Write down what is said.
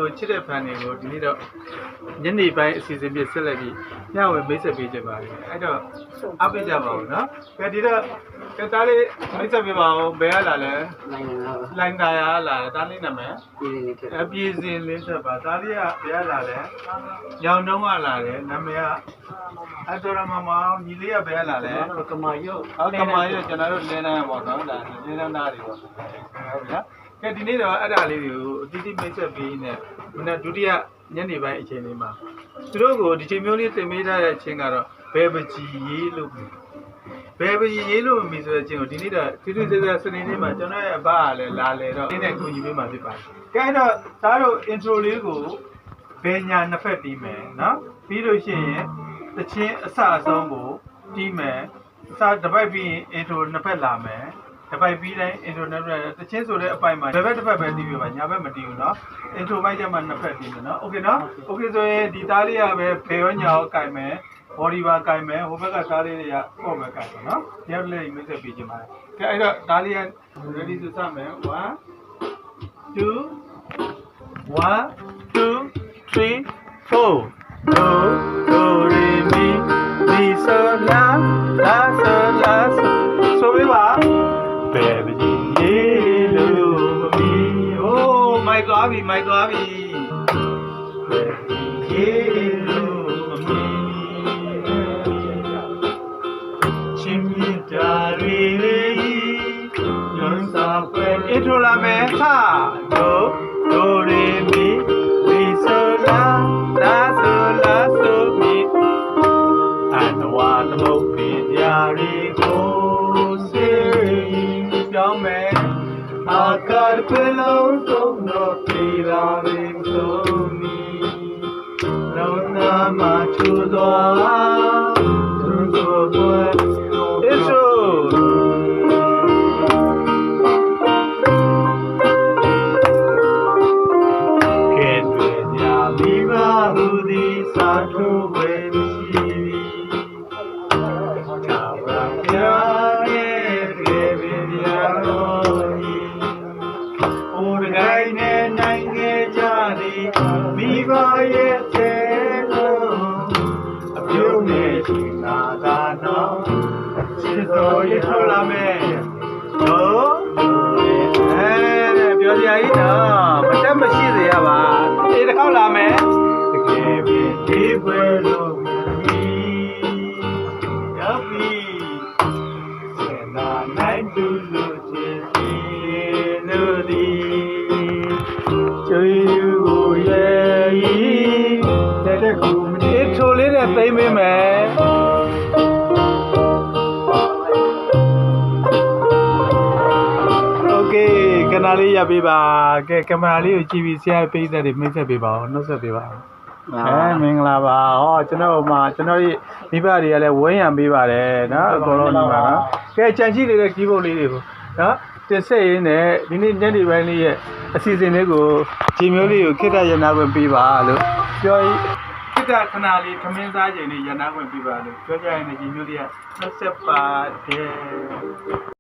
ကိုချစ်တဲ့ဖန်တွေကိုဒီနေ့တော့ညနေပိုင်းအစီအစဉ်ပြဆက်လက်ပြီးညဝယ်မိတ်ဆက်ပေးကြပါလိမ့်အဲ့တော့အားပေးကြပါဦးနော်ကဲဒီတော့တားလေးမိတ်ဆက်ပေးပါဦးဘယ်ရလာလဲလိုင်းတာရလာတယ်တားလေးနာမည်အပြည့်စင်လေးဆက်ပါတားလေးကဘယ်ရလာလဲညောင်တုံးကလာတယ်နာမည်ကအတော်ရမမောင်ညီလေးကဘယ်ရလာလဲကမာရုပ်ကမာရုပ်ကျွန်တော်တို့လင်းနှမ်းပေါ့နော်ဒါလင်းနှမ်းသားတွေပေါ့ဟုတ်ပြီလားကဲဒီနေ့တော့အဲ့ဒါလေးတွေကိုအတိအကျမိတ်ဆက်ပေးနေခုနဒုတိယညနေပိုင်းအချိန်လေးမှာသူတို့ကိုဒီချိန်မျိုးလေးသင်ပေးထားတဲ့အချိန်ကတော့ဘယ်ပကြီးရေးလို့ဘယ်ပကြီးရေးလို့မီဆိုတဲ့အချိန်ကိုဒီနေ့တော့တိတိကျကျစနေနေ့မှာကျွန်တော်ရဲ့အဘကလည်းလာလေတော့ဒီနေ့ကူညီပေးမှာဖြစ်ပါတယ်။ကဲအဲ့တော့သားတို့ intro လေးကိုဘယ်ညာနှစ်ဖက်တီးမယ်နော်ပြီးလို့ရှိရင်တချင်းအစအဆုံးကိုတီးမယ်စာတစ်ပိုက်ပြီးရင် intro နှစ်ဖက်လာမယ်တစ်ပိုက်ပြီးတိုင်း intro နှစ်ဖက်တချင်းဆိုတဲ့အပိုက်မှာတစ်ဖက်တစ်ဖက်ပဲတီးပြပါညာဘက်မတီးဘူးနော် intro ပိုက်ကျမှနှစ်ဖက်တီးမယ်နော် okay နော် okay ဆိုရင်ဒီသားလေးကပဲဘယ်ရောညာရောကင်မယ် body ပါကင်မယ်ဟိုဘက်ကသားလေးတွေကပေါ့ပဲကင်မယ်နော်တယောက်လေးမိတ်ဆက်ပေးချင်ပါတယ်ကဲအဲ့တော့သားလေးက ready ဆိုစမယ်1 2 1 2 3 4 do do re mi mi so la la so la so we ba baby ye lo mi oh my god my god baby ye lo mi chimmi da re re yon sa pwe intro la me ha do do re mi mi so la la so la so mi and one more bit yari go say down me akar pelao so no tira rim so mi no na ma chu do so boy it'sပြောစရာကြီးနော်မတက်မရှိစေရပါဒီတစ်ခေါက်လာမယ်တကယ်ပဲဒီပွဲလို့မီရောက်ပြီစနာနိုင်သူလို့ချင်သေးလို့ဒီချွေယူကိုရဲ့တဲ့ကူမနေထိုးလေးနဲ့သိမ့်ပေးမယ်ကနာလေးရပေးပါကဲကင်မရာလေးကိုကြည့်ပြီးဆရာပေးတဲ့မိတ်ဆက်ပေးပါဦးနှုတ်ဆက်ပေးပါဦးမင်္ဂလာပါဟောကျွန်တော်မှာကျွန်တော်ဒီမိဘတွေကလည်းဝင်းရံပေးပါတယ်နော်အကုန်လုံးဒီမှာနော်ကဲကြံရှိနေတဲ့ကြီးပုံလေးတွေကိုနော်တင်ဆက်ရင်းနဲ့ဒီနေ့ညနေပိုင်းလေးရဲ့အစီအစဉ်လေးကိုဂျီမျိုးလေးကိုခိတ္တရနာခွင့်ပေးပါလို့ပြောခိတ္တခဏလေးခမင်းစားချိန်လေးရနာခွင့်ပေးပါလို့ပြောကြရင်ဂျီမျိုးလေးကနှုတ်ဆက်ပါတယ်